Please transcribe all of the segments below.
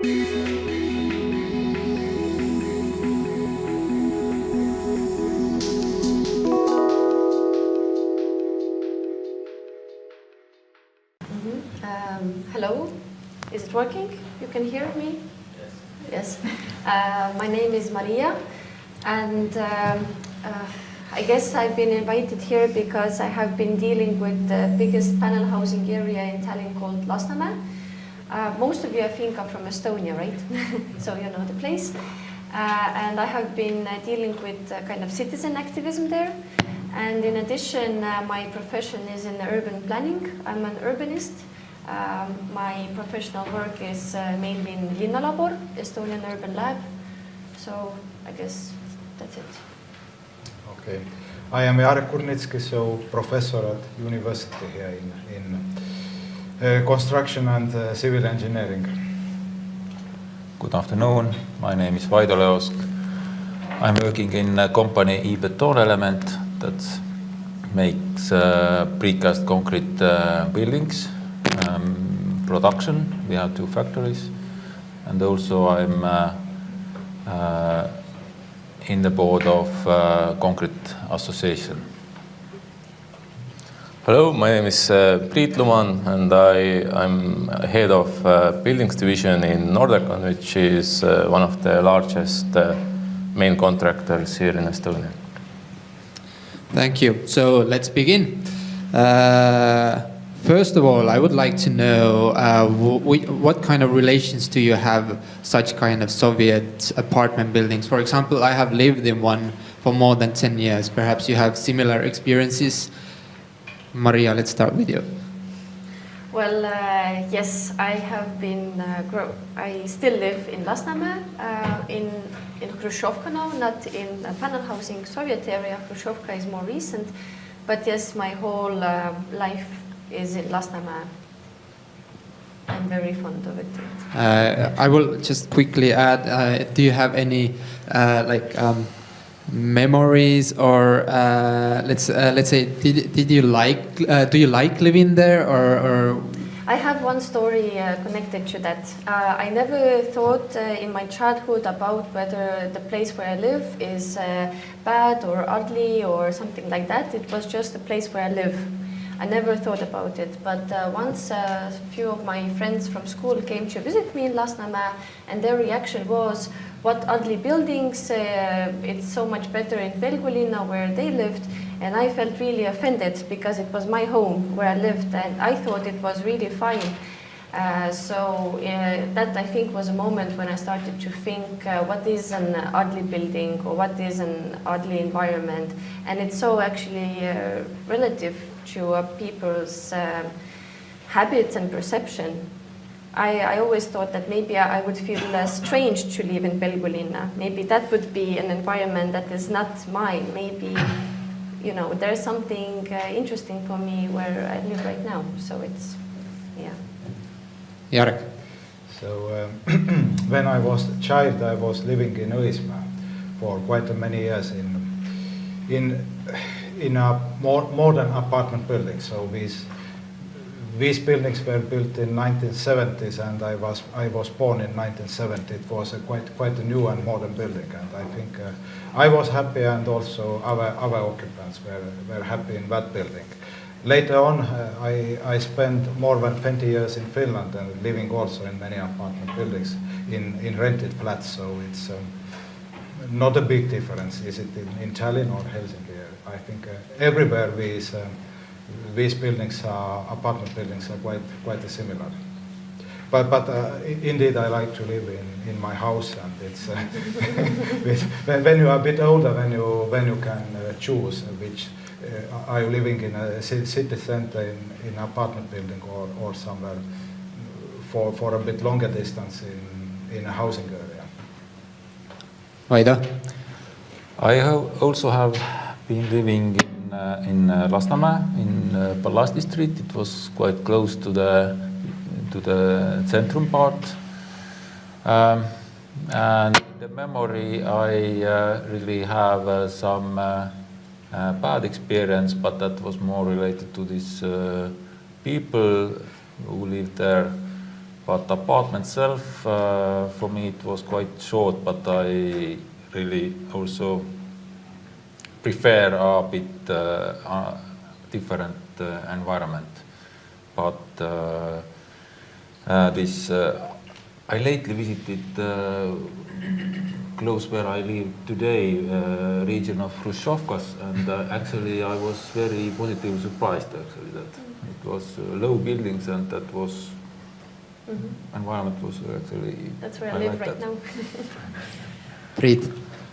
Hello, is it working? You can hear me? Yes. My name is Maria, and I guess I've been invited here because I have been dealing with the biggest panel housing area in Tallinn called Lasnamäe. Most of you, I think, are from Estonia, right? So you know the place. And I have been dealing with kind of citizen activism there. And in addition, my profession is in urban planning. I'm an urbanist. My professional work is mainly in Linnalabor, Estonian Urban Lab. So I guess that's it. Okay. I am Jarek Kurnitski, so professor at university here in construction and civil engineering. Good afternoon. My name is Vaido Leosk. I'm working in a company e-Beton Element that makes precast concrete buildings. Production. We have 2 factories, and also I'm in the board of Concrete Association. Hello, my name is Priit Luman, and I'm head of Buildings Division in Nordecon, which is one of the largest main contractors here in Estonia. Thank you. So let's begin. First of all, I would like to know what kind of relations do you have such kind of Soviet apartment buildings? For example, I have lived in one for more than 10 years. Perhaps you have similar experiences. Maria, let's start with you. Well, yes, I have been. I still live in Lasnamäe, in Khrushchevka now, not in panel housing Soviet area. Khrushchevka is more recent, but yes, my whole life is in Lasnamäe. I'm very fond of it. I will just quickly add. Do you have any memories, or let's say, did you like? Do you like living there, or? I have one story connected to that. I never thought in my childhood about whether the place where I live is bad or ugly or something like that. It was just a place where I live. I never thought about it, but once a few of my friends from school came to visit me in Lasnamäe, and their reaction was, what ugly buildings, it's so much better in Pelgulinna where they lived, and I felt really offended because it was my home where I lived, and I thought it was really fine. So that, I think, was a moment when I started to think what is an ugly building or what is an ugly environment, and it's so actually relative to people's habits and perception. I always thought that maybe I would feel strange to live in Pelgulinna. Maybe that would be an environment that is not mine. Maybe, you know, there's something interesting for me where I live right now. So it's, yeah. Jarek. So when I was a child, I was living in Õismäe for quite many years in a more modern apartment building. So these buildings were built in 1970s, and I was born in 1970. It was quite a new and modern building, and I think I was happy, and also our occupants were happy in that building. Later on, I spent more than 20 years in Finland and living also in many apartment buildings in rented flats. So it's not a big difference. Is it in Tallinn or Helsinki? I think everywhere these buildings apartment buildings are quite similar. But indeed, I like to live in my house, and it's when you are a bit older, when you can choose which are you living in a city center in an apartment building or somewhere for a bit longer distance in a housing area. Vaido? I also have been living in Lasnamäe in Pallasti Street. It was quite close to the centrum part, and the memory I really have some bad experience, but that was more related to these people who lived there. But apartment self, for me it was quite short, but I really also prefer a bit different environment. But I lately visited close where I live today, region of Hrushchovkas, and actually I was very positively surprised actually that it was low buildings and that was environment was actually. That's where I live right now. Priit.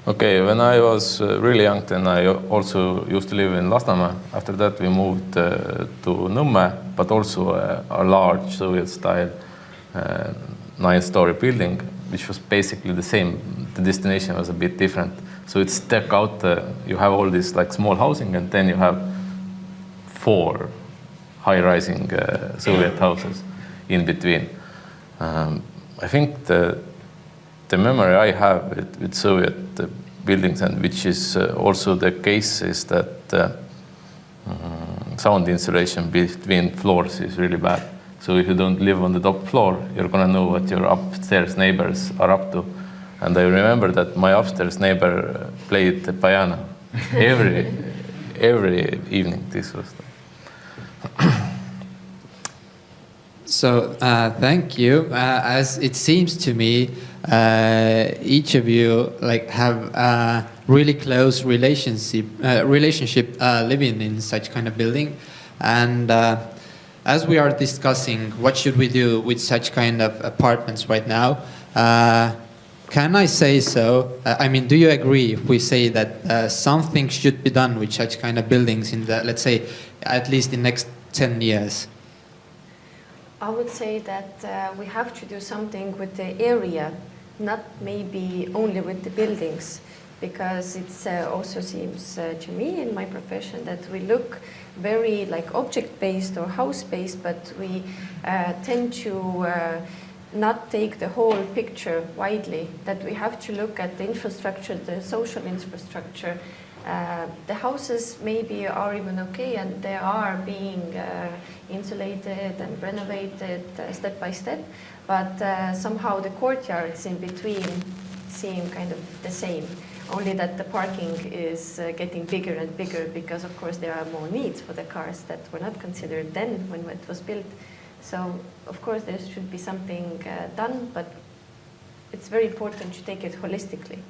Okay, when I was really young, then I also used to live in Lasnamäe. After that, we moved to Nõmme, but also a large Soviet-style 9-story building, which was basically the same. The destination was a bit different. So it's stuck out. You have all this like small housing, and then you have 4 high-rising Soviet houses in between. I think the memory I have with Soviet buildings, and which is also the case, is that sound insulation between floors is really bad. So if you don't live on the top floor, you're gonna know what your upstairs neighbors are up to. And I remember that my upstairs neighbor played the piano every evening. This was. So thank you. As it seems to me, each of you like have a really close relationship living in such kind of building, and as we are discussing what should we do with such kind of apartments right now, can I say so? I mean, do you agree if we say that something should be done with such kind of buildings in the, let's say, at least in next 10 years? I would say that we have to do something with the area, not maybe only with the buildings, because it also seems to me in my profession that we look very like object-based or house-based, but we tend to not take the whole picture widely, that we have to look at the infrastructure, the social infrastructure. The houses maybe are even okay, and they are being insulated and renovated step by step, but somehow the courtyards in between seem kind of the same, only that the parking is getting bigger and bigger because of course there are more needs for the cars that were not considered then when it was built. So of course there should be something done, but it's very important to take it holistically.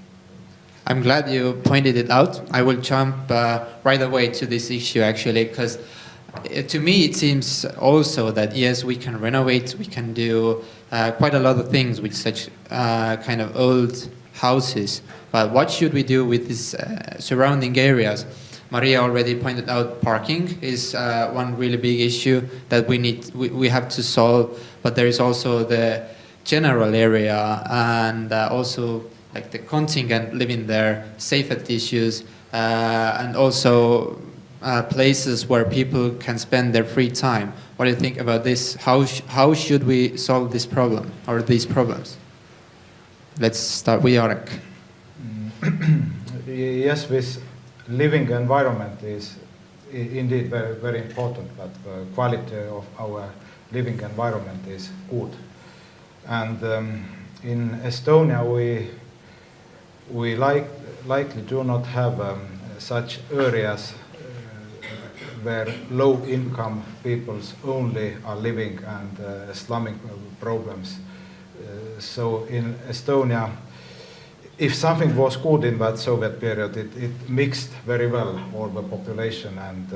I'm glad you pointed it out. I will jump right away to this issue actually, because to me it seems also that yes, we can renovate, we can do quite a lot of things with such kind of old houses, but what should we do with these surrounding areas? Maria already pointed out parking is one really big issue that we have to solve, but there is also the general area and also like the contingent living there, safety issues, and also places where people can spend their free time. What do you think about this? How should we solve this problem or these problems? Let's start with Jarek. Yes, this living environment is indeed very, very important, but the quality of our living environment is good. And in Estonia, we likely do not have such areas where low-income peoples only are living and slumming problems. So in Estonia, if something was good in that Soviet period, it mixed very well all the population, and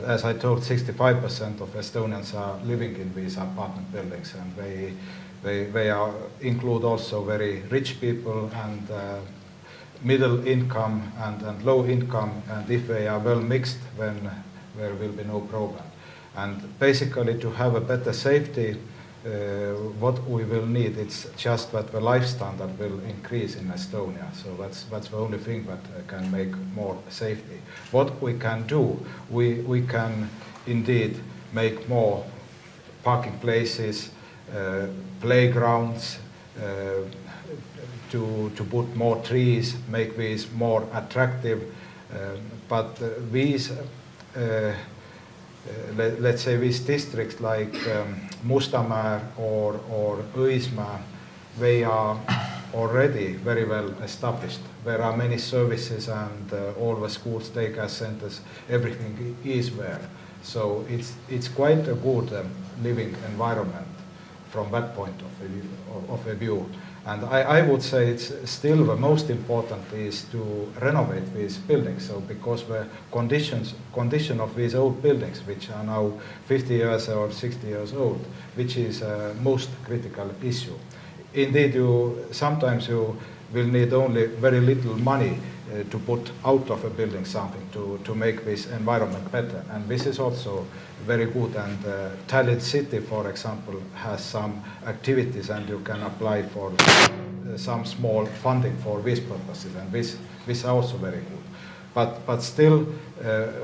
as I told, 65% of Estonians are living in these apartment buildings, and they include also very rich people and middle income and low income, and if they are well mixed, then there will be no problem. And basically, to have a better safety, what we will need, it's just that the life standard will increase in Estonia. So that's the only thing that can make more safety. What we can do, we can indeed make more parking places, playgrounds, to put more trees, make these more attractive. But these let's say these districts like Mustamäe or Õismäe, they are already very well established. There are many services and all the schools, daycare centers, everything is there. So it's quite a good living environment from that point of view. And I would say it's still the most important is to renovate these buildings. So because the condition of these old buildings, which are now 50 years or 60 years old, which is a most critical issue. Indeed, sometimes you will need only very little money to put out of a building something to make this environment better. And this is also very good. And Tallinn City, for example, has some activities and you can apply for some small funding for these purposes. And this is also very good. But still,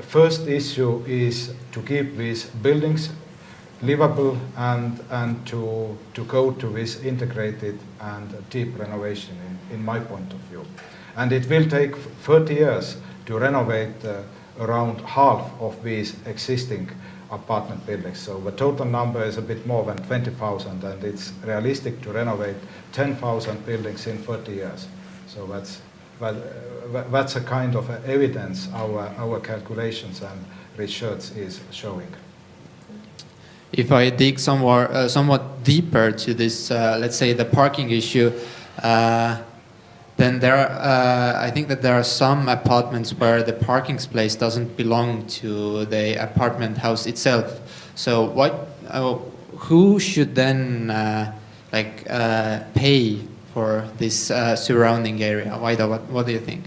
first issue is to keep these buildings livable and to go to this integrated and deep renovation in my point of view. And it will take 30 years to renovate around half of these existing apartment buildings. So the total number is a bit more than 20,000 and it's realistic to renovate 10,000 buildings in 30 years. So that's a kind of evidence our calculations and research is showing. If I dig somewhat deeper to this, let's say the parking issue, then I think that there are some apartments where the parking space doesn't belong to the apartment house itself. So who should then pay for this surrounding area? What do you think?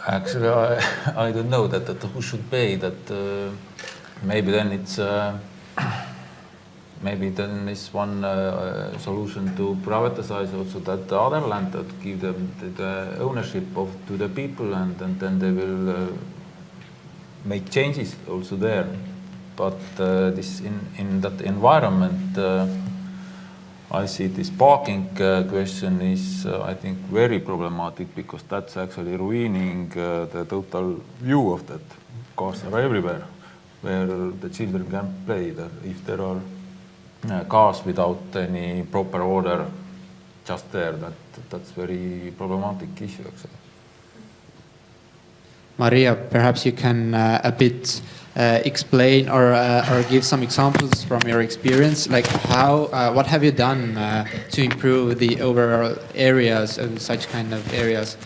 Actually, I don't know that who should pay. That maybe then it's maybe then is one solution to privatize also that other land, that give them the ownership to the people, and then they will make changes also there. But this in that environment, I see this parking question is, I think, very problematic, because that's actually ruining the total view of that. Cars are everywhere, where the children can play. If there are cars without any proper order just there, that's very problematic issue, actually. Maria, perhaps you can a bit explain or give some examples from your experience, like what have you done to improve the overall areas of such kind of areas?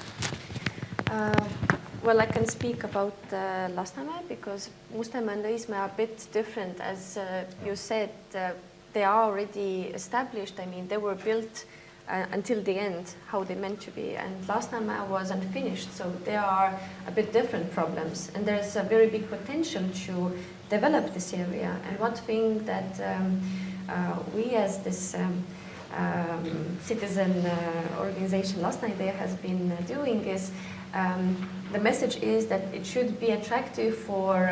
Well, I can speak about Lasnamäe, because Mustamäe and Õismäe are a bit different. As you said, they are already established. I mean, they were built until the end, how they meant to be. And Lasnamäe was unfinished, so there are a bit different problems. And there's a very big potential to develop this area. And one thing that we as this citizen organization Lasnamäe has been doing is, the message is that it should be attractive for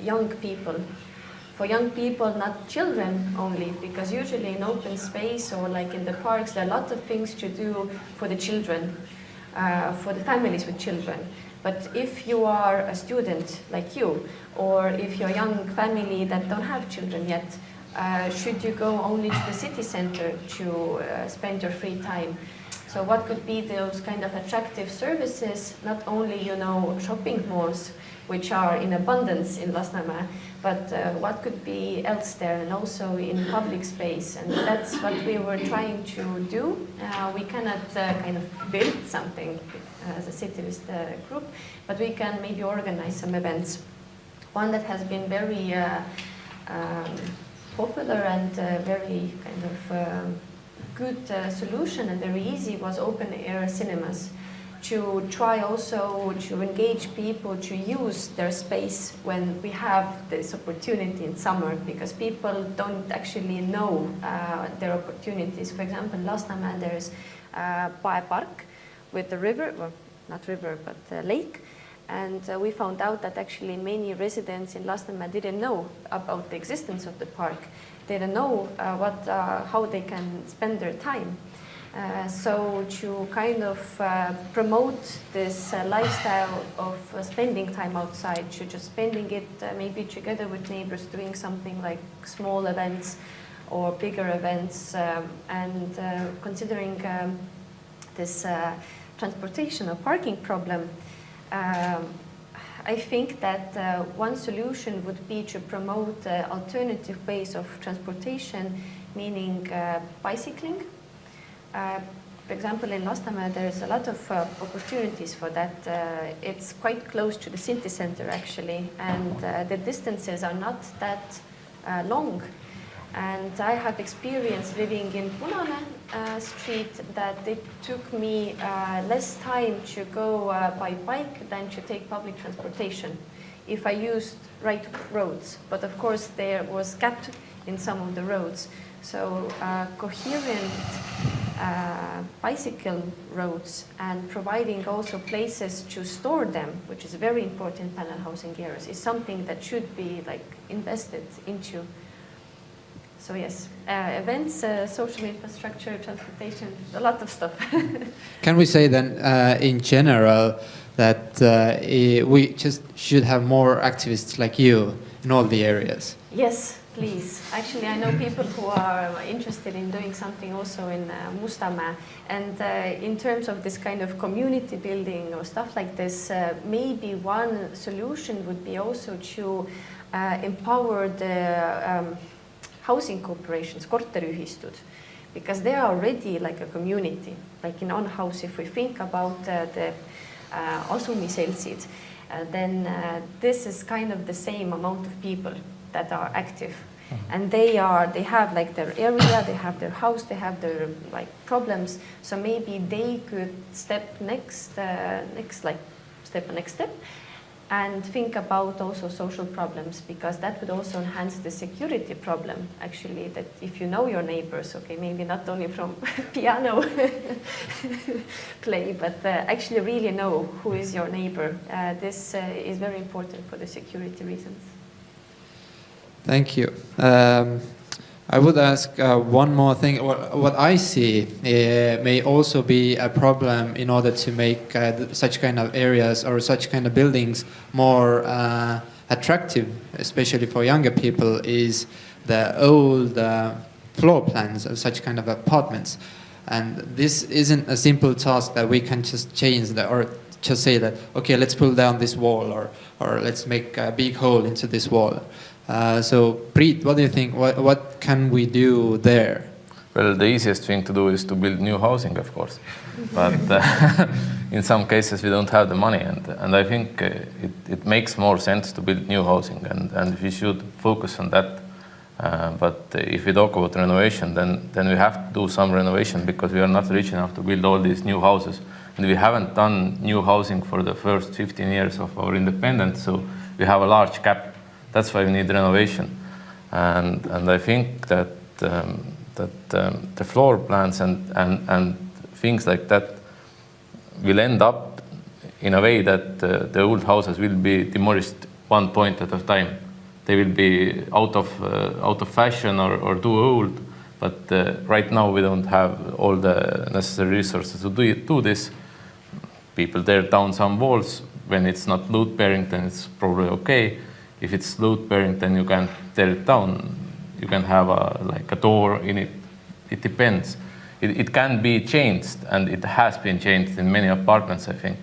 young people. For young people, not children only, because usually in open space or like in the parks, there are a lot of things to do for the children, for the families with children. But if you are a student like you, or if you're a young family that don't have children yet, should you go only to the city center to spend your free time? So what could be those kind of attractive services, not only, shopping malls, which are in abundance in Lasnamäe, but what could be else there, and also in public space. And that's what we were trying to do. We cannot kind of build something as a cityist group, but we can maybe organize some events. One that has been very popular and very kind of good solution and very easy was open air cinemas, to try also to engage people to use their space when we have this opportunity in summer, because people don't actually know their opportunities. For example, last time there's Pae Park with the river, well, not river, but lake. And we found out that actually many residents in Lasnamäe didn't know about the existence of the park. They don't know how they can spend their time. So to kind of promote this lifestyle of spending time outside, to just spending it maybe together with neighbors, doing something like small events or bigger events, and considering this transportation or parking problem, I think that one solution would be to promote alternative ways of transportation, meaning bicycling. For example, in Lasnamäe, there's a lot of opportunities for that. It's quite close to the city center, actually, and the distances are not that long. And I have experience living in Punane street that it took me less time to go by bike than to take public transportation if I used right roads. But of course, there was gap in some of the roads. So coherent bicycle roads and providing also places to store them, which is very important in panel housing areas, is something that should be like invested into. So yes, events, social infrastructure, transportation, a lot of stuff. Can we say then, in general, that we just should have more activists like you in all the areas? Yes, please. Actually, I know people who are interested in doing something also in Mustamäe. And in terms of this kind of community building or stuff like this, maybe one solution would be also to empower the housing corporations, korteriühistud, because they are already like a community. Like in on house, if we think about the asumiseltsid, then this is kind of the same amount of people that are active, and they have like their area, they have their house, they have their like problems. So maybe they could step next step, and think about also social problems, because that would also enhance the security problem. Actually, that if you know your neighbors, okay, maybe not only from piano play, but actually really know who is your neighbor. This is very important for the security reasons. Thank you. I would ask one more thing. What I see may also be a problem in order to make such kind of areas or such kind of buildings more attractive, especially for younger people, is the old floor plans of such kind of apartments. And this isn't a simple task that we can just change that, or just say that, okay, let's pull down this wall, or let's make a big hole into this wall. So, Priit, what do you think? What can we do there? Well, the easiest thing to do is to build new housing, of course. But in some cases, we don't have the money. And I think it makes more sense to build new housing. And we should focus on that. But if we talk about renovation, then we have to do some renovation, because we are not rich enough to build all these new houses. And we haven't done new housing for the first 15 years of our independence. So we have a large gap. That's why we need renovation, and I think that the floor plans and things like that will end up in a way that the old houses will be demolished one point at a time. They will be out of fashion or too old. But right now we don't have all the necessary resources to do this. People tear down some walls. When it's not load bearing, then it's probably okay. If it's load bearing, then you can tear it down. You can have a door in it. It depends. It can be changed, and it has been changed in many apartments, I think.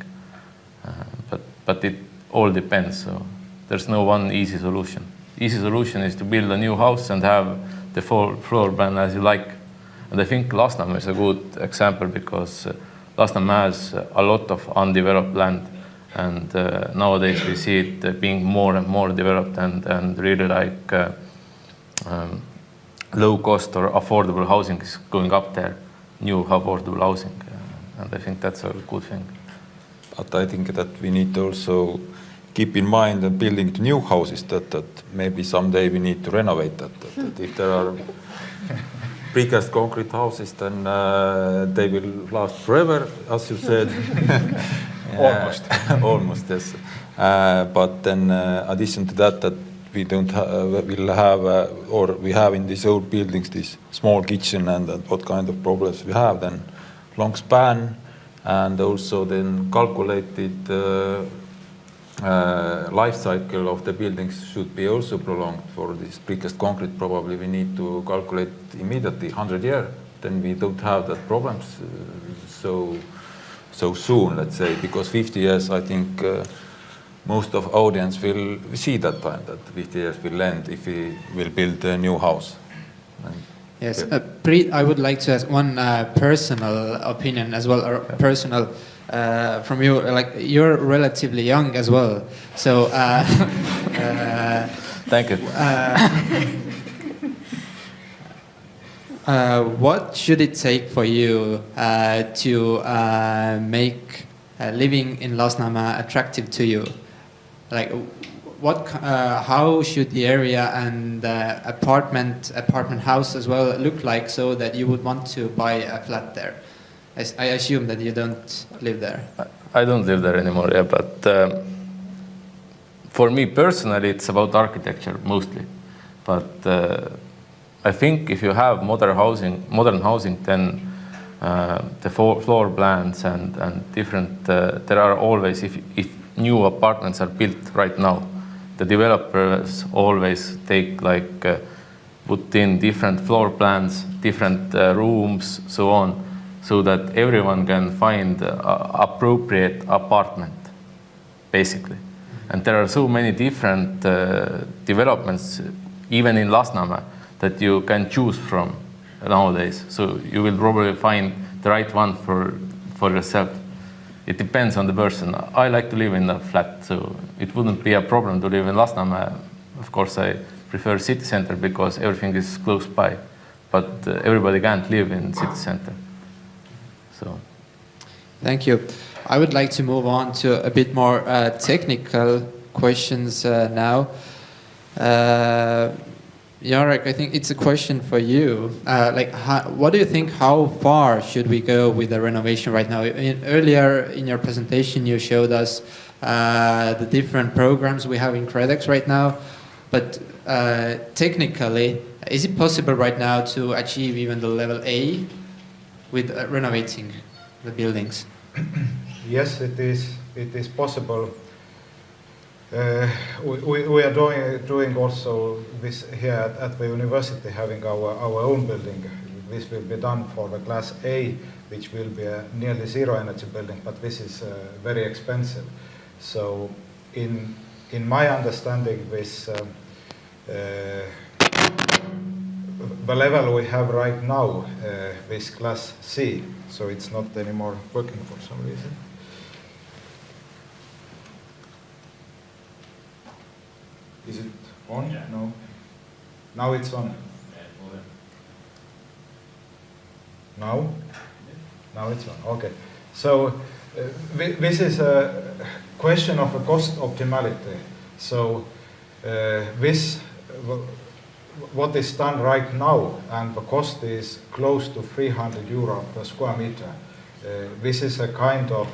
But it all depends. So there's no one easy solution. Easy solution is to build a new house and have the floor plan as you like. And I think Lasnamäe is a good example, because Lasnamäe has a lot of undeveloped land. And nowadays we see it being more and more developed, and really like low cost or affordable housing is going up there, new affordable housing. And I think that's a good thing. But I think that we need to also keep in mind that building new houses, that maybe someday we need to renovate that if there are precast concrete houses, then they will last forever, as you said. Almost, yes. But then, addition to that we don't we'll have or we have in these old buildings this small kitchen, and what kind of problems we have, then long span, and also then calculated life cycle of the buildings should be also prolonged. For this precast concrete, probably we need to calculate immediately 100 years. Then we don't have that problems so soon, let's say, because 50 years, I think most of audience will see that time, that 50 years will end if we will build a new house. And yes, Priit, I would like to ask one personal opinion as well, or personal from you. Like, you're relatively young as well, so Thank you. What should it take for you to make living in Lasnamäe attractive to you? Like, how should the area and apartment house as well look like, so that you would want to buy a flat there? I assume that you don't live there. I don't live there anymore, yeah, but for me personally, it's about architecture mostly. But I think if you have modern housing, then the floor plans and different, there are always, if new apartments are built right now, the developers always take put in different floor plans, different rooms, so on, so that everyone can find appropriate apartment, basically. And there are so many different developments, even in Lasnamäe, that you can choose from nowadays. So you will probably find the right one for yourself. It depends on the person. I like to live in a flat, so it wouldn't be a problem to live in Lasnamäe. Of course, I prefer city center because everything is close by, but everybody can't live in city center. So, thank you. I would like to move on to a bit more technical questions now. Jarek, I think it's a question for you. What do you think, how far should we go with the renovation right now? Earlier in your presentation, you showed us the different programs we have in Credex right now. But technically, is it possible right now to achieve even the level A with renovating the buildings? Yes, it is possible. We are doing also this here at the university, having our own building. This will be done for the class A, which will be a nearly zero energy building, but this is very expensive. So in my understanding, this the level we have right now, this class C, so it's not anymore working for some reason. Is it on? Yeah. No. Now it's on. Now? Now it's on. Okay. So this is a question of a cost optimality. So what is done right now, and the cost is close to 300 euro per square meter. This is a kind of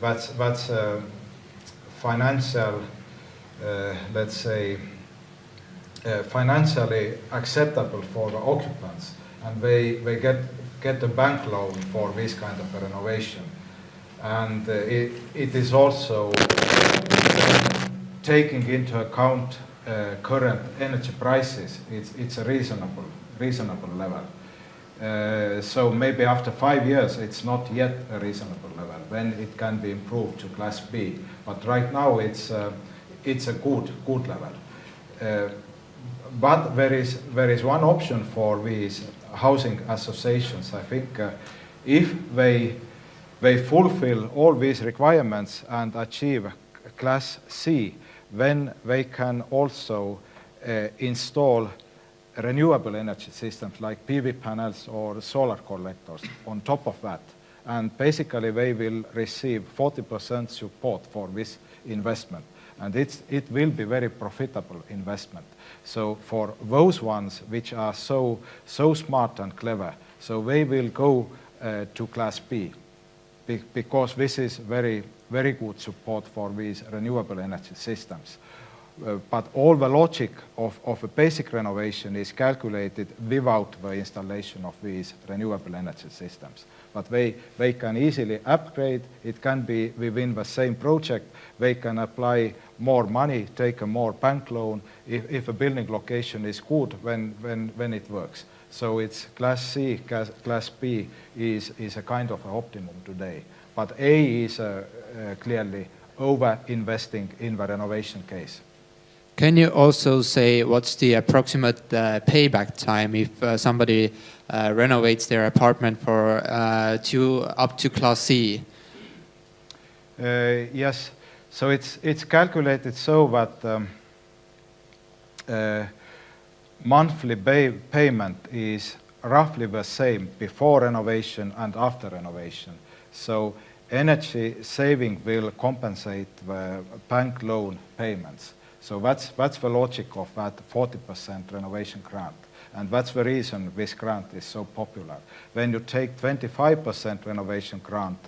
that's financial. Let's say, financially acceptable for the occupants, and they get a bank loan for this kind of a renovation. And it is also taking into account current energy prices. It's a reasonable level. So maybe after 5 years, it's not yet a reasonable level. Then it can be improved to class B. But right now, it's a good level. But there is one option for these housing associations. I think if they fulfill all these requirements and achieve class C, then they can also install renewable energy systems like PV panels or solar collectors on top of that. And basically they will receive 40% support for this investment. And it will be very profitable investment. So for those ones which are so smart and clever, so they will go to class B, because this is very good support for these renewable energy systems. but all the logic of a basic renovation is calculated without the installation of these renewable energy systems. But they can easily upgrade. It can be within the same project. They can apply more money, take a more bank loan if a building location is good when it works. So it's Class C, Class B is a kind of an optimum today. But A is clearly over-investing in the renovation case. Can you also say what's the approximate payback time if somebody renovates their apartment for up to Class C? Yes. So it's calculated so that monthly payment is roughly the same before renovation and after renovation. So energy saving will compensate the bank loan payments. So that's the logic of that 40% renovation grant. And that's the reason this grant is so popular. When you take 25% renovation grant,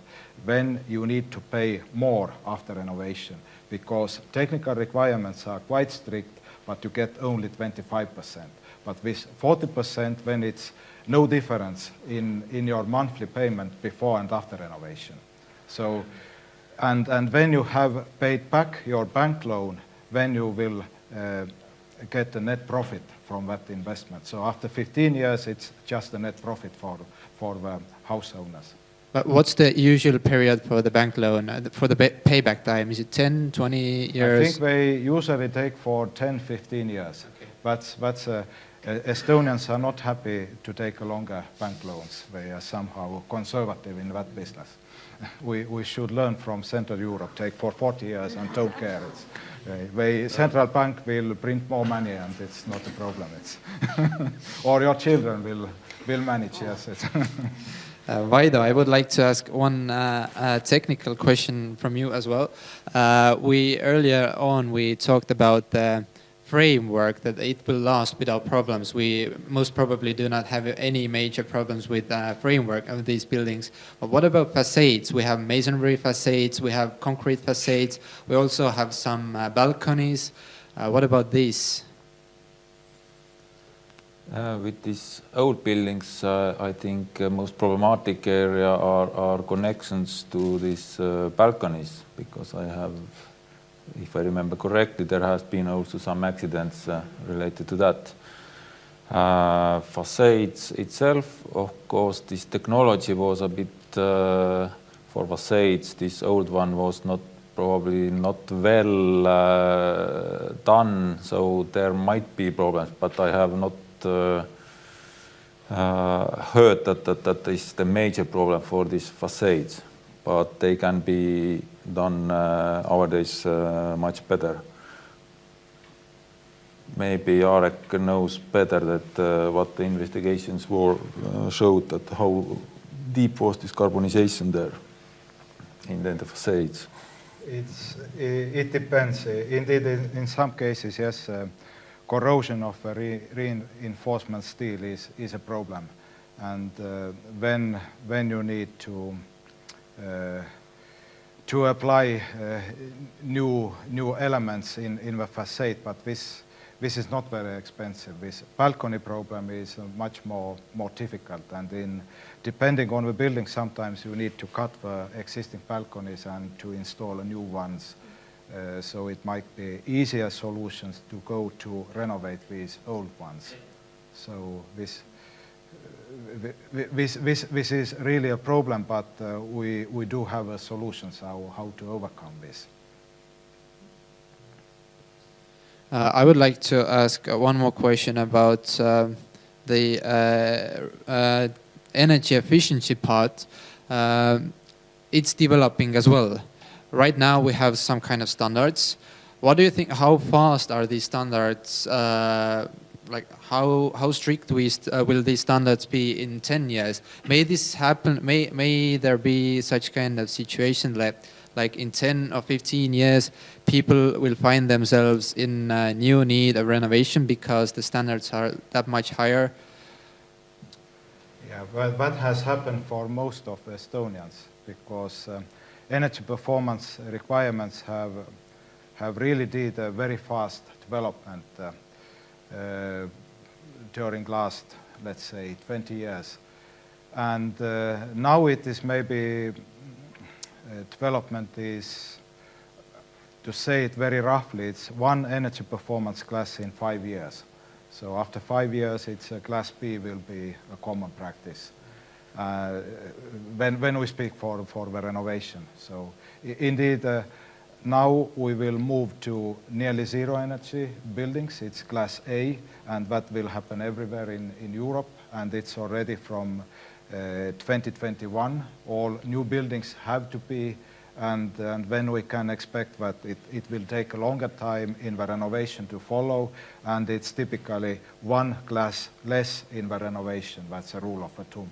then you need to pay more after renovation because technical requirements are quite strict, but you get only 25%. But with 40%, then it's no difference in your monthly payment before and after renovation. So, and when you have paid back your bank loan, then you will get a net profit from that investment. So after 15 years, it's just a net profit for the house owners. But what's the usual period for the bank loan, for the payback time? Is it 10, 20 years? I think they usually take for 10, 15 years. Okay. Estonians are not happy to take longer bank loans. They are somehow conservative in that business. We should learn from Central Europe, take for 40 years and don't care. Central bank will print more money and it's not a problem. Or your children will manage, yes. Vaido, I would like to ask one technical question from you as well. Earlier on we talked about the framework that it will last without problems. We most probably do not have any major problems with the framework of these buildings. But what about facades? We have masonry facades, we have concrete facades, we also have some balconies. What about these? With these old buildings, I think most problematic area are connections to these balconies, because if I remember correctly, there has been also some accidents related to that. Facades itself, of course, this technology was a bit for facades. This old one was probably not well done, so there might be problems, but I have not heard that is the major problem for these facades, but they can be done nowadays much better. Maybe Arek knows better that what the investigations showed, that how deep was this carbonization there in the facades. It depends. Indeed, in some cases, yes, corrosion of reinforcement steel is a problem, and when you need to apply new elements in the facade, but this is not very expensive. This balcony problem is much more difficult, and depending on the building, sometimes you need to cut the existing balconies and to install new ones. So it might be easier solutions to go to renovate these old ones. So this is really a problem, but we do have solutions how to overcome this. I would like to ask one more question about the energy efficiency part. It's developing as well. Right now we have some kind of standards. What do you think, how fast are these standards? Like how strict will these standards be in 10 years? May this happen, may there be such kind of situation like in 10 or 15 years, people will find themselves in new need of renovation because the standards are that much higher? Yeah, well, that has happened for most of Estonians, because energy performance requirements have really did a very fast development during last, let's say, 20 years. And now it is maybe development is, to say it very roughly, it's one energy performance class in 5 years. So after 5 years, it's class B will be a common practice when we speak for the renovation. So indeed, now we will move to nearly zero energy buildings. It's class A, and that will happen everywhere in Europe, and it's already from 2021. All new buildings have to be, and then we can expect that it will take a longer time in the renovation to follow, and it's typically one class less in the renovation. That's a rule of thumb.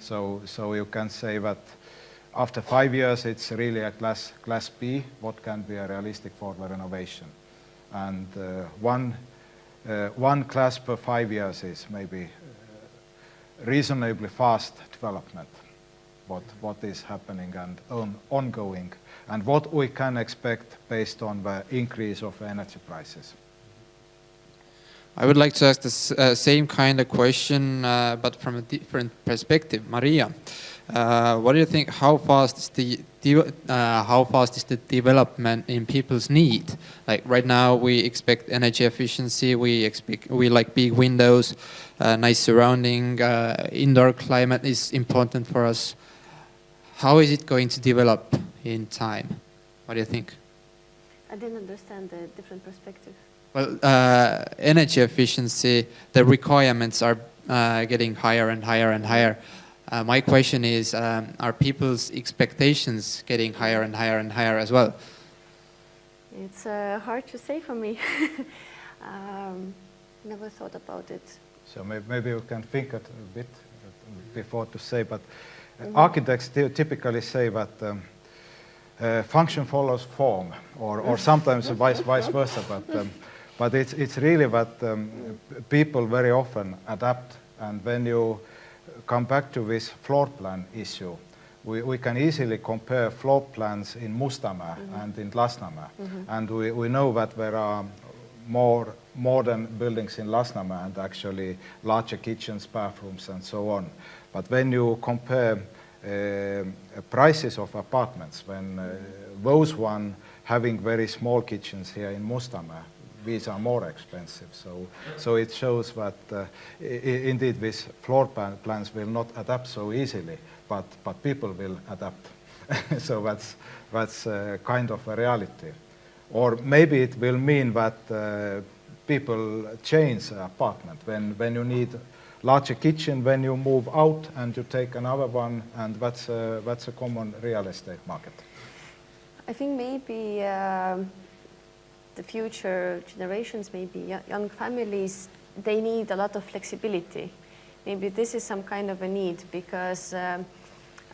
So you can say that after 5 years, it's really a class B, what can be realistic for the renovation. And one class per 5 years is maybe reasonably fast development, what is happening and ongoing, and what we can expect based on the increase of energy prices. I would like to ask the same kind of question, but from a different perspective. Maria, what do you think? How fast is the development in people's need? Like right now, we expect energy efficiency. We like big windows, nice surrounding. Indoor climate is important for us. How is it going to develop in time? What do you think? I didn't understand the different perspective. Well, energy efficiency, the requirements are getting higher and higher and higher. My question is, are people's expectations getting higher and higher and higher as well? It's hard to say for me. Never thought about it. So maybe we can think a bit before to say, but architects typically say that function follows form, or sometimes vice versa. But it's really that people very often adapt, and when you come back to this floor plan issue, we can easily compare floor plans in Mustamäe and in Lasnamäe, and we know that there are more modern buildings in Lasnamäe and actually larger kitchens, bathrooms, and so on. But when you compare prices of apartments, when those one having very small kitchens here in Mustamäe, these are more expensive. So it shows that indeed these floor plans will not adapt so easily, but people will adapt. So that's kind of a reality. Or maybe it will mean that people change apartment when you need larger kitchen, when you move out and you take another one, and that's a common real estate market. I think maybe the future generations, maybe young families, they need a lot of flexibility. Maybe this is some kind of a need, because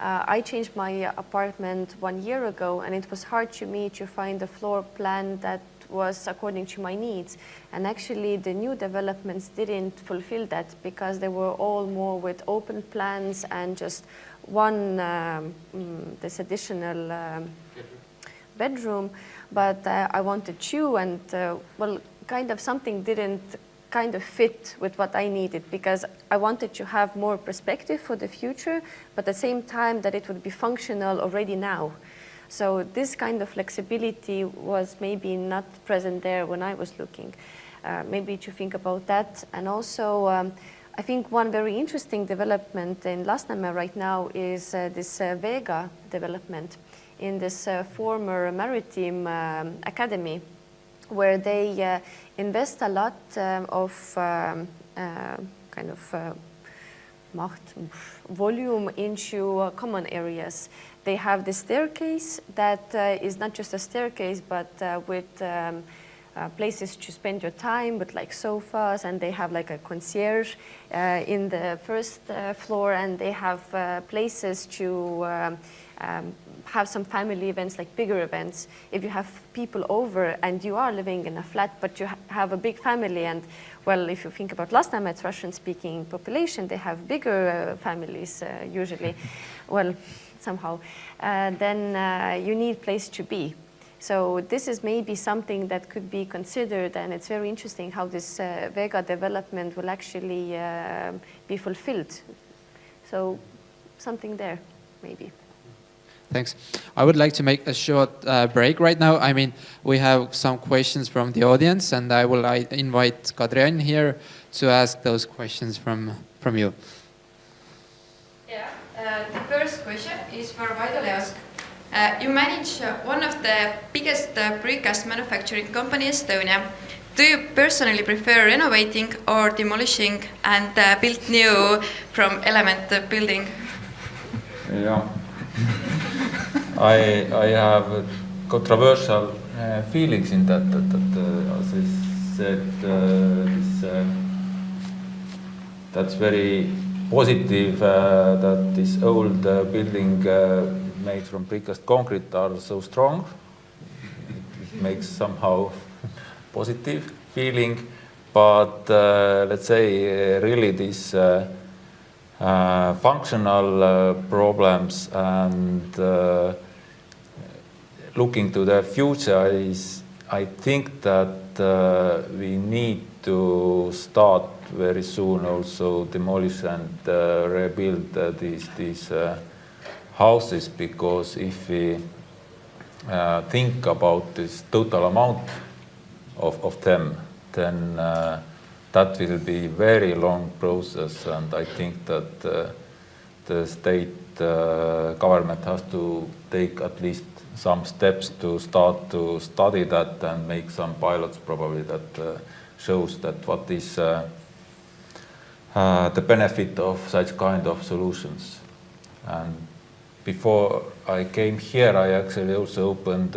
I changed my apartment 1 year ago, and it was hard to me to find a floor plan that was according to my needs. And actually the new developments didn't fulfill that, because they were all more with open plans and just one this additional bedroom. But I wanted two, and well, kind of something didn't kind of fit with what I needed, because I wanted to have more perspective for the future, but at the same time that it would be functional already now. So this kind of flexibility was maybe not present there when I was looking. Maybe to think about that. And also, I think one very interesting development in Lasnamäe right now is this Vega development in this former maritime academy, where they invest a lot of kind of volume into common areas. They have the staircase that is not just a staircase, but with places to spend your time, with like sofas, and they have like a concierge in the first floor, and they have places to have some family events, like bigger events. If you have people over and you are living in a flat, but you have a big family, and well, if you think about Lasnamäe, it's Russian-speaking population, they have bigger families usually, well, somehow, then you need place to be. So this is maybe something that could be considered, and it's very interesting how this Vega development will actually be fulfilled. So something there, maybe. Thanks. I would like to make a short break right now. I mean, we have some questions from the audience, and I will invite Kadrian here to ask those questions from you. Yeah, the first question is for Vaido. You manage one of the biggest precast manufacturing companies in Estonia. Do you personally prefer renovating or demolishing and build new from element building? Yeah. I have controversial feelings in that as I said, that's very positive that this old building made from precast concrete are so strong. It makes somehow positive feeling, but let's say really these functional problems and looking to the future is, I think that we need to start very soon also demolish and rebuild these houses, because if we think about this total amount of them, then that will be very long process, and I think that the state government has to take at least some steps to start to study that and make some pilots probably that shows that what is the benefit of such kind of solutions. And before I came here, I actually also opened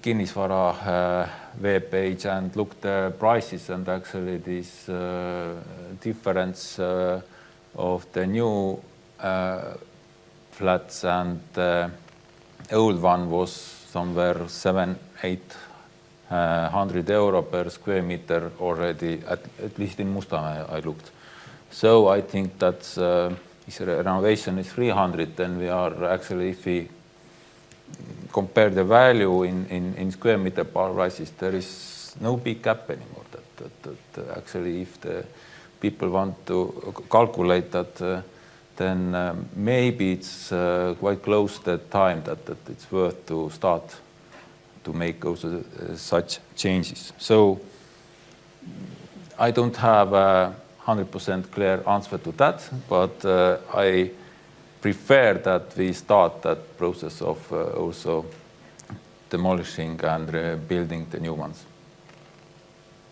Kinnisvara web page and looked the prices, and actually this difference of the new flats and the old one was somewhere 700-800 euro per square meter already, at least in Mustamäe I looked. So I think that's if renovation is 300, then we are actually, if we compare the value in square meter prices, there is no big gap anymore. That actually, if the people want to calculate that, then maybe it's quite close to the time that it's worth to start to make also such changes. So I don't have a 100% clear answer to that, but I prefer that we start that process of also demolishing and rebuilding the new ones.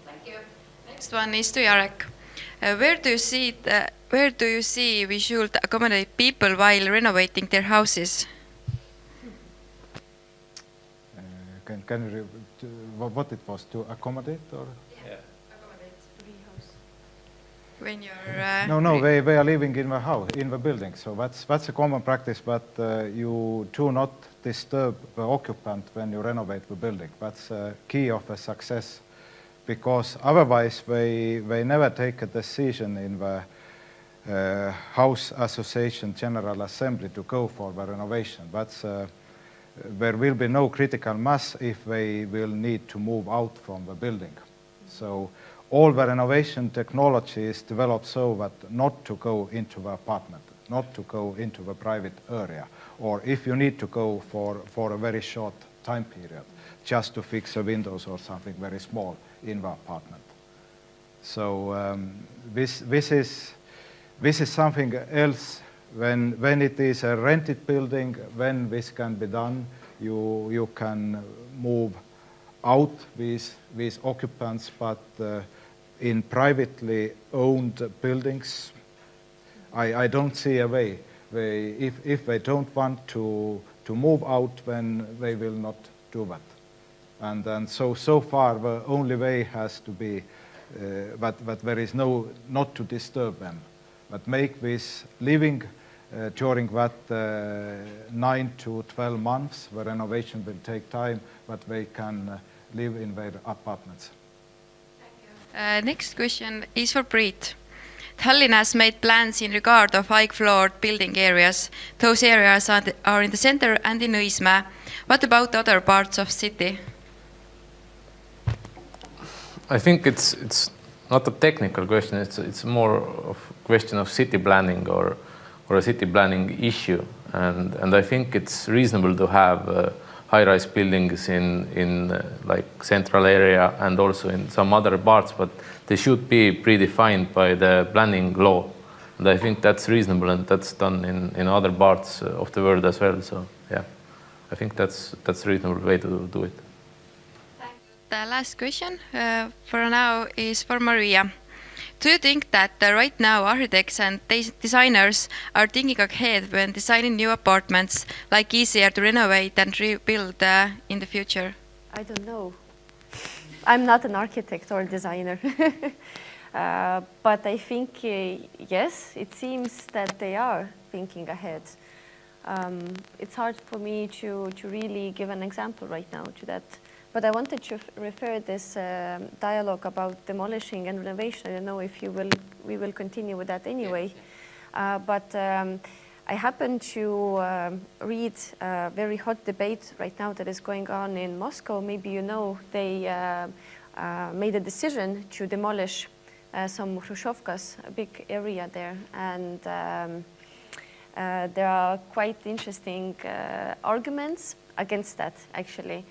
Thank you. Next one is to Jarek. Where do you see we should accommodate people while renovating their houses? Can you what it was, to accommodate or? Yeah, accommodate rehouse. When you're No, they are living in the house, in the building. So that's a common practice, but you do not disturb the occupant when you renovate the building. That's a key of the success, because otherwise they never take a decision in the house association general assembly to go for the renovation. That's there will be no critical mass if they will need to move out from the building. So all the renovation technology is developed so that not to go into the apartment, not to go into the private area, or if you need to go for a very short time period, just to fix the windows or something very small in the apartment. So this is something else. When it is a rented building, when this can be done, you can move out these occupants, but in privately owned buildings, I don't see a way. If they don't want to move out, then they will not do that. And then so far the only way has to be that there is not to disturb them, but make this living during that 9 to 12 months. The renovation will take time, but they can live in their apartments. Next question is for Priit. Tallinn has made plans in regard of high-floored building areas. Those areas are in the center and in Õismäe. What about other parts of city? I think it's not a technical question. It's more of a question of city planning or a city planning issue. And I think it's reasonable to have high-rise buildings in like central area and also in some other parts, but they should be predefined by the planning law. And I think that's reasonable, and that's done in other parts of the world as well. So yeah, I think that's a reasonable way to do it. The last question for now is for Maria. Do you think that right now architects and designers are thinking ahead when designing new apartments, like easier to renovate and rebuild in the future? I don't know. I'm not an architect or designer. But I think, yes, it seems that they are thinking ahead. It's hard for me to really give an example right now to that. But I wanted to refer this dialogue about demolishing and renovation. I don't know if we will continue with that anyway. But I happen to read a very hot debate right now that is going on in Moscow. Maybe you know they made a decision to demolish some Khrushchevkas, a big area there. And there are quite interesting arguments against that, actually.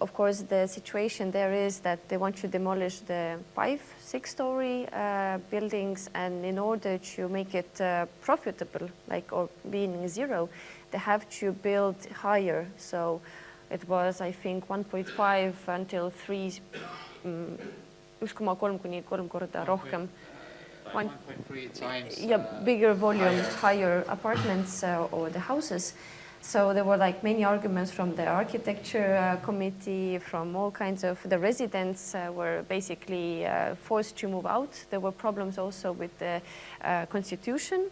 Of course, the situation there is that they want to demolish the 5-6-story buildings, and in order to make it profitable, or being zero, they have to build higher. So it was, I think, 1.5 until 3, 1,3 kuni 3 korda rohkem. 1.3 times. Yeah, bigger volume, higher apartments or the houses. So there were many arguments from the architecture committee, from all kinds of the residents were basically forced to move out. There were problems also with the constitution,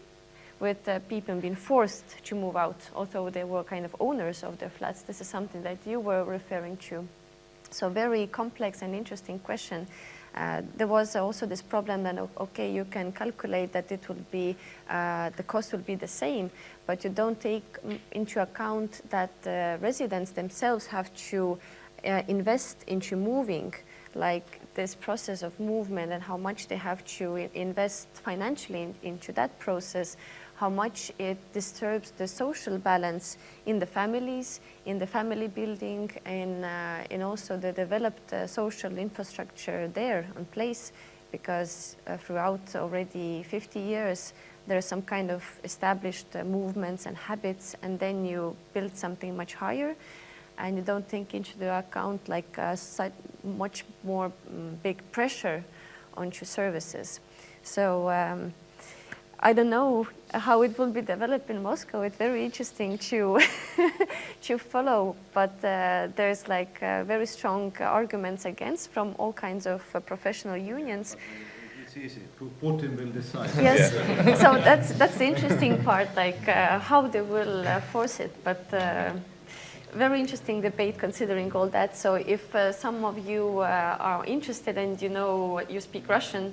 with people being forced to move out, although they were kind of owners of their flats. This is something that you were referring to. So very complex and interesting question. There was also this problem that, okay, you can calculate that it will be, the cost will be the same, but you don't take into account that the residents themselves have to invest into moving, like this process of movement, and how much they have to invest financially into that process, how much it disturbs the social balance in the families, in the family building, and also the developed social infrastructure there in place, because throughout already 50 years, there are some kind of established movements and habits, and then you build something much higher, and you don't take into the account such much more big pressure onto services. So I don't know how it will be developed in Moscow. It's very interesting to to follow, but there's very strong arguments against from all kinds of professional unions. It's easy. Putin will decide. Yes, so that's the interesting part, how they will force it. But very interesting debate considering all that. So if some of you are interested and you speak Russian,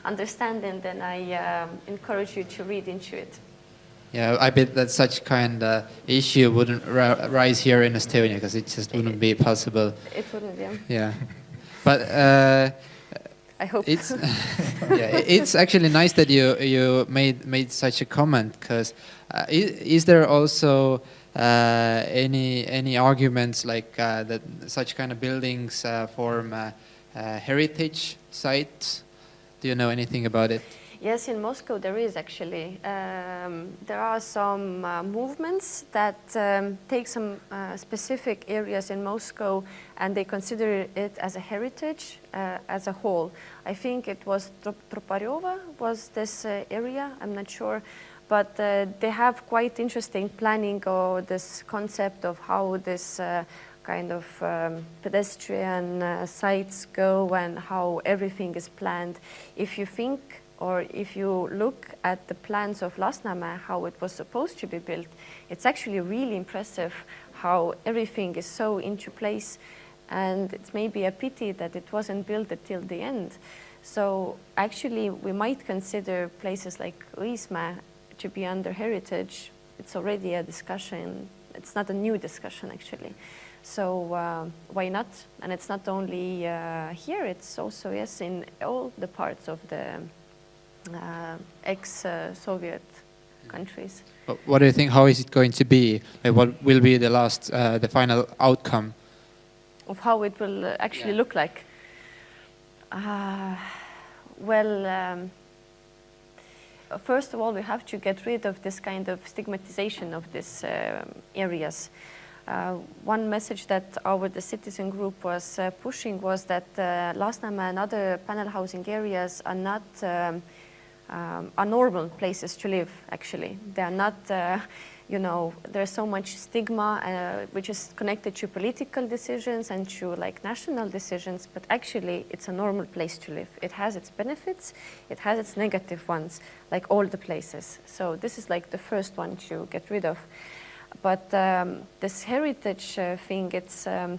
understanding, then I encourage you to read into it. Yeah, I bet that such kind of issue wouldn't rise here in Estonia, because it just wouldn't be possible. It wouldn't, yeah. Yeah, but I hope. It's it's actually nice that you made such a comment, because is there also any arguments that such kind of buildings form heritage sites? Do you know anything about it? Yes, in Moscow there is actually. There are some movements that take some specific areas in Moscow, and they consider it as a heritage as a whole. I think it was Tropareva was this area, I'm not sure. But they have quite interesting planning, or this concept of how this kind of pedestrian sites go and how everything is planned. If you think, or if you look at the plans of Lasnamäe, how it was supposed to be built, it's actually really impressive how everything is so into place. And it's maybe a pity that it wasn't built until the end. So actually, we might consider places like Õismäe to be under heritage. It's already a discussion. It's not a new discussion, actually. So why not? And it's not only here, it's also, yes, in all the parts of the ex-Soviet countries. But what do you think, how is it going to be? Like, what will be the final outcome? Of how it will actually look like? Well, first of all, we have to get rid of this kind of stigmatization of these areas. One message that the citizen group was pushing was that Lasnamäe and other panel housing areas are not are normal places to live, actually. They are not, you know, there's so much stigma which is connected to political decisions and to like national decisions, but actually it's a normal place to live. It has its benefits, it has its negative ones, like all the places. So this is like the first one to get rid of. But this heritage thing, it's a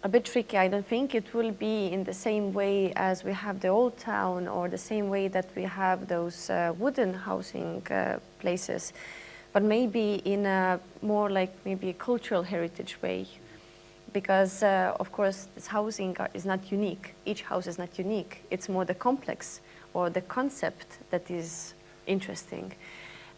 bit tricky. I don't think it will be in the same way as we have the old town or the same way that we have those wooden housing places, but maybe in a more like maybe a cultural heritage way. Because of course this housing is not unique. Each house is not unique. It's more the complex or the concept that is interesting.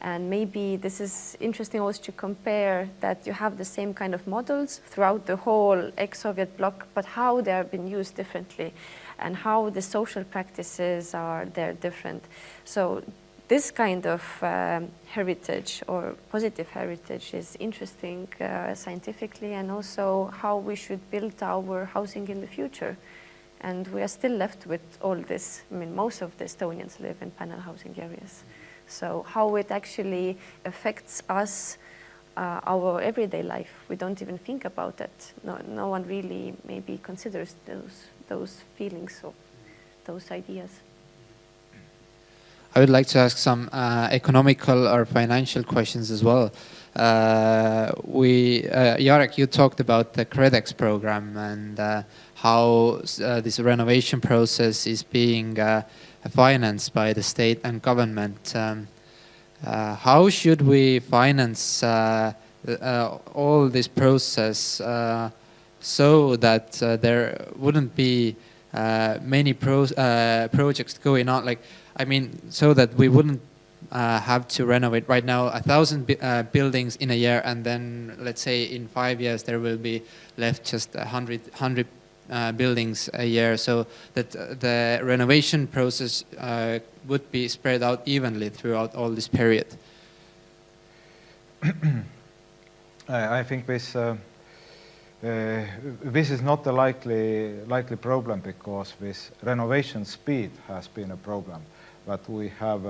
And maybe this is interesting also to compare that you have the same kind of models throughout the whole ex-Soviet bloc, but how they have been used differently and how the social practices are there different. So this kind of heritage or positive heritage is interesting scientifically, and also how we should build our housing in the future. And we are still left with all this. I mean, most of the Estonians live in panel housing areas. So how it actually affects us, our everyday life, we don't even think about it. No one really maybe considers those feelings or those ideas. I would like to ask some economical or financial questions as well. Jarek, you talked about the CREDEX program and how this renovation process is being financed by the state and government. How should we finance all this process so that there wouldn't be many projects going on? Like, I mean, so that we wouldn't have to renovate right now 1,000 buildings in a year, and then let's say in 5 years there will be left just 100 buildings a year, so that the renovation process would be spread out evenly throughout all this period. I think this is not a likely problem, because this renovation speed has been a problem, but we have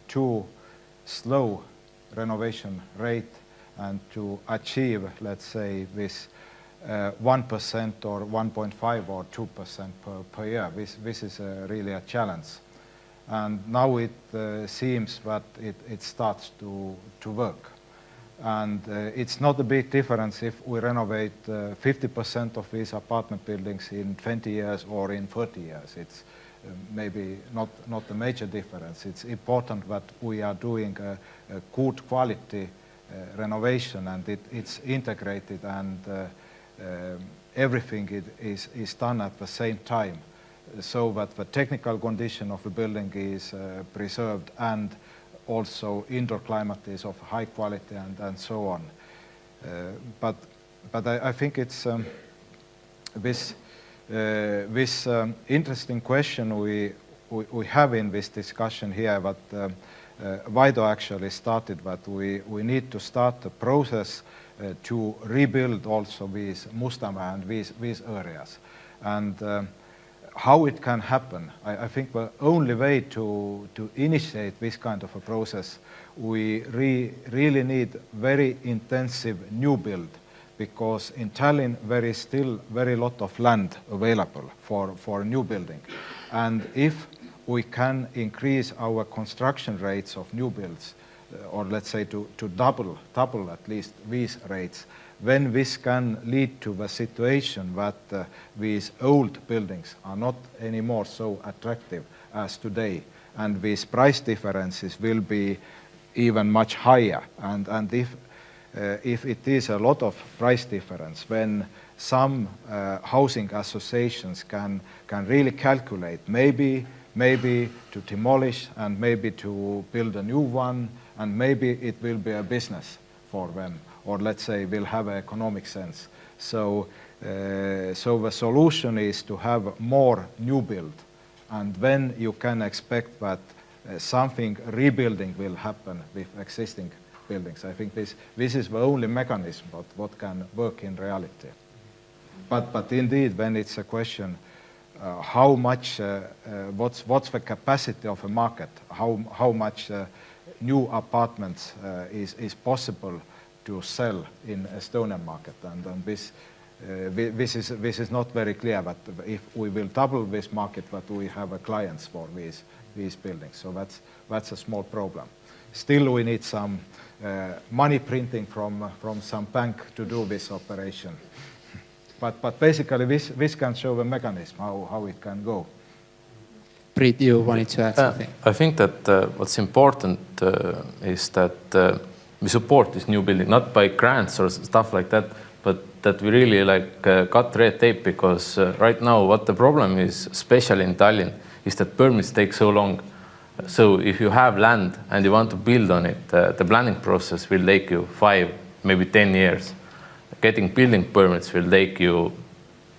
too slow renovation rate, and to achieve, let's say, this 1% or 1.5 or 2% per year. This is really a challenge. And now it seems that it starts to work. And it's not a big difference if we renovate 50% of these apartment buildings in 20 years or in 30 years. It's maybe not a major difference. It's important that we are doing a good quality renovation, and it's integrated, and everything is done at the same time, so that the technical condition of the building is preserved, and also indoor climate is of high quality, and so on. But I think it's this interesting question we have in this discussion here, but Vaido actually started, that we need to start the process to rebuild also these Mustamäe and these areas. And how it can happen, I think the only way to initiate this kind of a process, we really need very intensive new build, because in Tallinn there is still very lot of land available for new building. And if we can increase our construction rates of new builds, or let's say to double at least these rates, when this can lead to the situation that these old buildings are not anymore so attractive as today, and these price differences will be even much higher. And if it is a lot of price difference, then some housing associations can really calculate maybe to demolish and maybe to build a new one, and maybe it will be a business for them, or let's say will have an economic sense. So the solution is to have more new build, and then you can expect that something rebuilding will happen with existing buildings. I think this is the only mechanism what can work in reality. But indeed, when it's a question, how much, what's the capacity of a market, how much new apartments is possible to sell in Estonian market, and this is not very clear. But if we will double this market, that we have clients for these buildings, so that's a small problem. Still, we need some money printing from some bank to do this operation. But basically, this can show the mechanism how it can go. Preet, you wanted to add something? I think that what's important is that we support this new building, not by grants or stuff like that, but that we really cut red tape, because right now what the problem is, especially in Tallinn, is that permits take so long. So if you have land and you want to build on it, the planning process will take you 5, maybe 10 years. Getting building permits will take you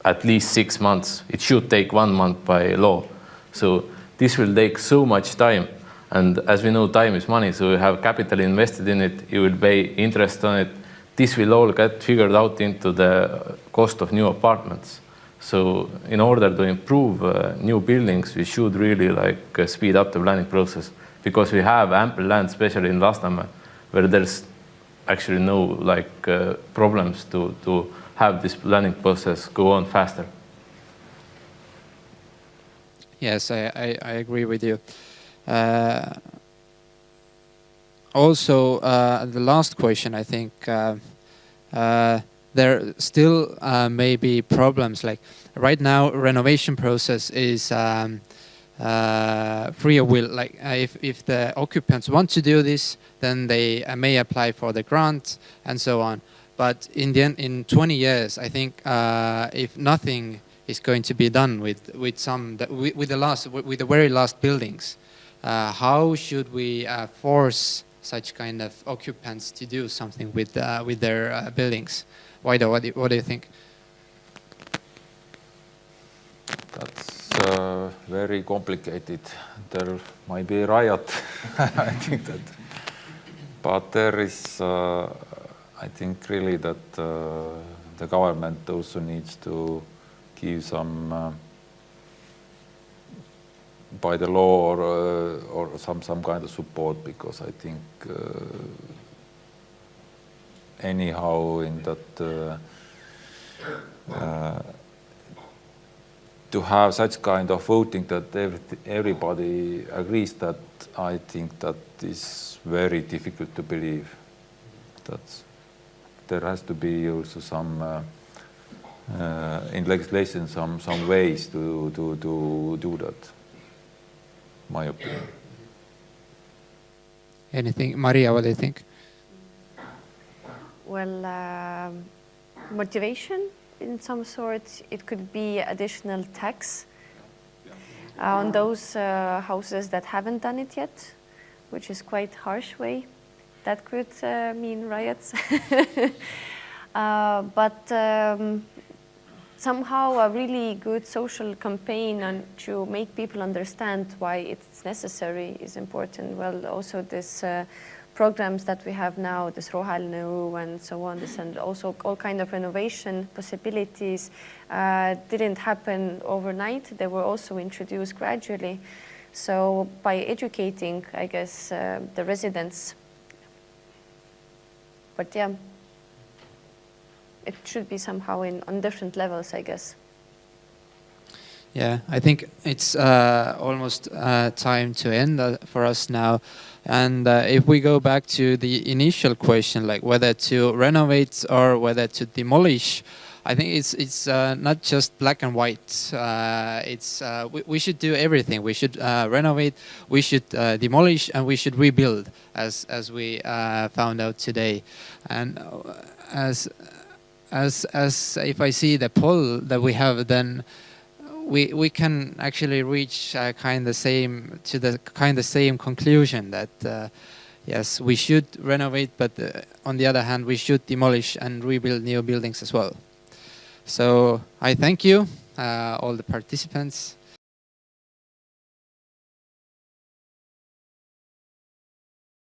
at least 6 months. It should take 1 month by law. So this will take so much time. And as we know, time is money. So you have capital invested in it, you will pay interest on it. This will all get figured out into the cost of new apartments. So in order to improve new buildings, we should really speed up the planning process, because we have ample land, especially in Lasnamäe, where there's actually no problems to have this planning process go on faster. Yes, I agree with you. Also, the last question, I think, there still may be problems. Like right now, renovation process is free will. Like if the occupants want to do this, then they may apply for the grant and so on. But in the end, in 20 years, I think if nothing is going to be done with the very last buildings, how should we force such kind of occupants to do something with their buildings? Waido, what do you think? That's very complicated. There might be a riot, I think that. But there is, I think really that the government also needs to give some, by the law or some kind of support, because I think anyhow in that to have such kind of voting that everybody agrees, that I think that is very difficult to believe. That there has to be also some in legislation some ways to do that. My opinion. Anything, Maria? What do you think? Well, motivation in some sort. It could be additional tax on those houses that haven't done it yet, which is quite harsh way. That could mean riots. But somehow a really good social campaign to make people understand why it's necessary is important. Well, also this programs that we have now, this Roheline Elu and so on, this, and also all kind of renovation possibilities didn't happen overnight. They were also introduced gradually. So by educating, I guess, the residents, but yeah, it should be somehow on different levels, I guess. Yeah, I think it's almost time to end for us now. And if we go back to the initial question, like whether to renovate or whether to demolish, I think it's not just black and white. We should do everything. We should renovate, we should demolish, and we should rebuild, as we found out today. And as if I see the poll that we have, then we can actually reach kind of same conclusion that yes, we should renovate, but on the other hand, we should demolish and rebuild new buildings as well. So I thank you, all the participants.